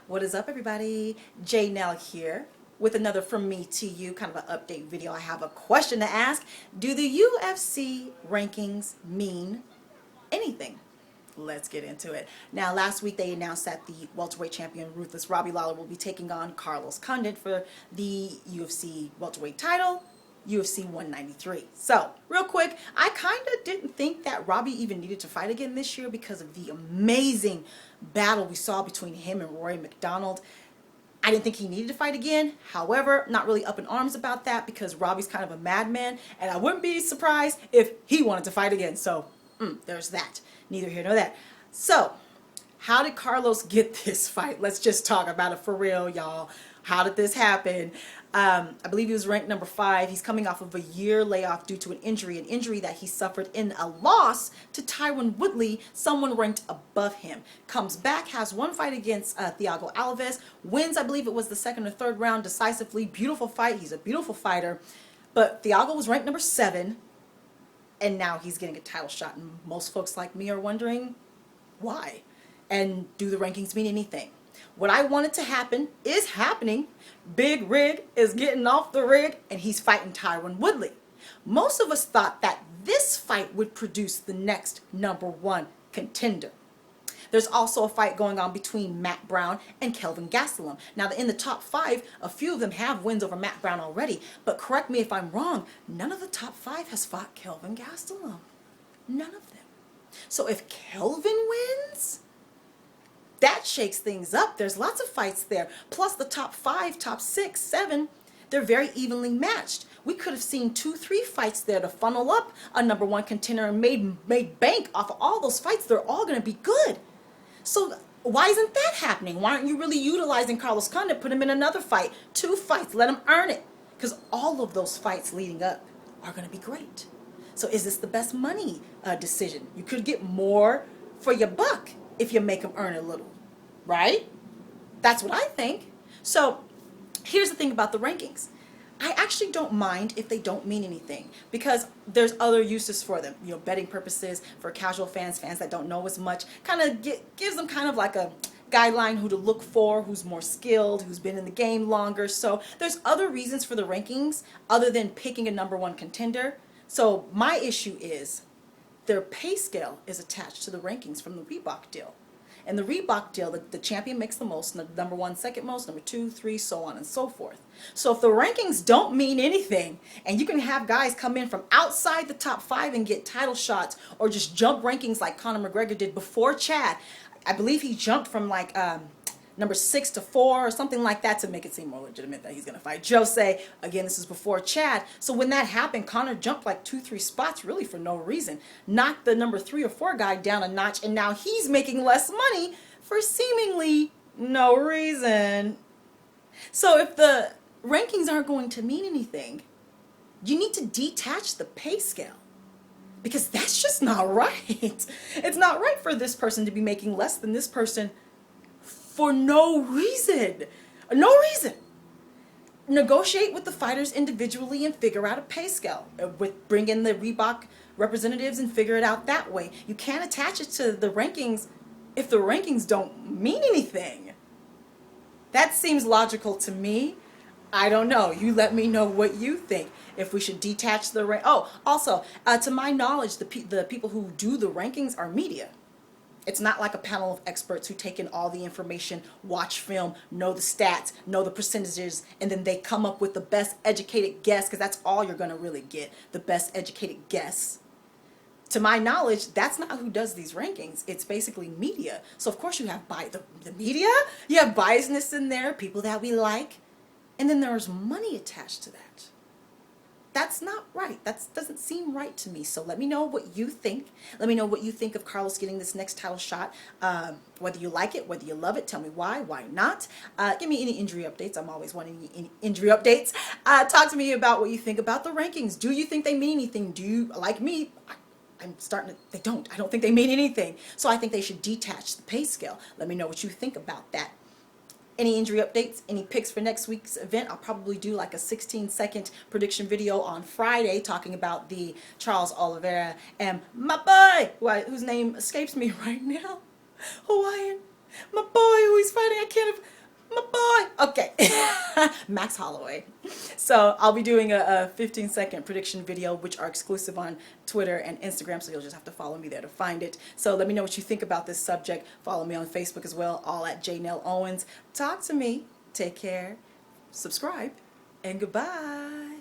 What is up, everybody? J Nell here with another From Me to You kind of an update video. I have a question to ask. Do the UFC rankings mean anything? Let's get into it. Now, last week they announced that the welterweight champion ruthless Robbie Lawler will be taking on Carlos Condit for the UFC welterweight title, UFC 193. So, real quick, I kind of didn't think that Robbie even needed to fight again this year because of the amazing battle we saw between him and Rory McDonald. I didn't think he needed to fight again. However, not really up in arms about that because Robbie's kind of a madman, and I wouldn't be surprised if he wanted to fight again. So, there's that. Neither here nor there. So, how did Carlos get this fight? Let's just talk about it for real, y'all. How did this happen? I believe he was ranked number 5. He's coming off of a year layoff due to an injury that he suffered in a loss to Tyron Woodley, someone ranked above him. Comes back, has one fight against Thiago Alves, wins, I believe it was the second or third round decisively. Beautiful fight. He's a beautiful fighter. But Thiago was ranked number 7, and now he's getting a title shot. And most folks like me are wondering why. And do the rankings mean anything? What I wanted to happen is happening. Big Rig is getting off the rig and he's fighting Tyron Woodley. Most of us thought that this fight would produce the next number 1 contender. There's also a fight going on between Matt Brown and Kelvin Gastelum. Now, in the top 5, a few of them have wins over Matt Brown already. But correct me if I'm wrong, none of the top 5 has fought Kelvin Gastelum. None of them. So if Kelvin wins, that shakes things up. There's lots of fights there. Plus the top 5, top 6, 7, they're very evenly matched. We could have seen 2, 3 fights there to funnel up a number 1 contender and made bank off of all those fights. They're all going to be good. So why isn't that happening? Why aren't you really utilizing Carlos Condit? Put him in another fight, 2 fights, let him earn it. Because all of those fights leading up are going to be great. So is this the best money decision? You could get more for your buck if you make him earn a little, right? That's what I think. So here's the thing about the rankings. I actually don't mind if they don't mean anything because there's other uses for them. You know, betting purposes, for casual fans that don't know as much, kind of gives them kind of like a guideline who to look for, who's more skilled, who's been in the game longer. So there's other reasons for the rankings other than picking a number 1 contender. So my issue is their pay scale is attached to the rankings from the Reebok deal. And the Reebok deal, the champion makes the most, number 1 second most, number 2, 3, so on and so forth. So if the rankings don't mean anything, and you can have guys come in from outside the top 5 and get title shots, or just jump rankings like Conor McGregor did before Chad. I believe he jumped from like number 6 to 4 or something like that to make it seem more legitimate that he's going to fight Jose. Again, this is before Chad. So when that happened, Conor jumped like 2, 3 spots really for no reason. Knocked the number 3 or 4 guy down a notch, and now he's making less money for seemingly no reason. So if the rankings aren't going to mean anything, you need to detach the pay scale. Because that's just not right. It's not right for this person to be making less than this person for no reason. No reason. Negotiate with the fighters individually and figure out a pay scale. Bring in the Reebok representatives and figure it out that way. You can't attach it to the rankings if the rankings don't mean anything. That seems logical to me. I don't know. You let me know what you think. If we should detach the rank. Oh, also, to my knowledge, the people who do the rankings are media. It's not like a panel of experts who take in all the information, watch film, know the stats, know the percentages, and then they come up with the best educated guess, because that's all you're going to really get, the best educated guess. To my knowledge, that's not who does these rankings. It's basically media. So, of course, you have the media, you have biasness in there, people that we like, and then there's money attached to that. That's not right. That doesn't seem right to me. So let me know what you think. Let me know what you think of Carlos getting this next title shot. Whether you like it, whether you love it, tell me why not. Give me any injury updates. I'm always wanting any injury updates. Talk to me about what you think about the rankings. Do you think they mean anything? Do you, like me, I'm starting to, they don't. I don't think they mean anything. So I think they should detach the pay scale. Let me know what you think about that. Any injury updates, any picks for next week's event? I'll probably do like a 16-second prediction video on Friday talking about the Charles Oliveira and my boy, whose name escapes me right now, Hawaiian, my boy who he's fighting. I can't have Max Holloway. So I'll be doing a 15-second prediction video, which are exclusive on Twitter and Instagram, so you'll just have to follow me there to find it. So let me know what you think about this subject. Follow me on Facebook as well, all at Janelle Owens. Talk to me. Take care. Subscribe. And goodbye.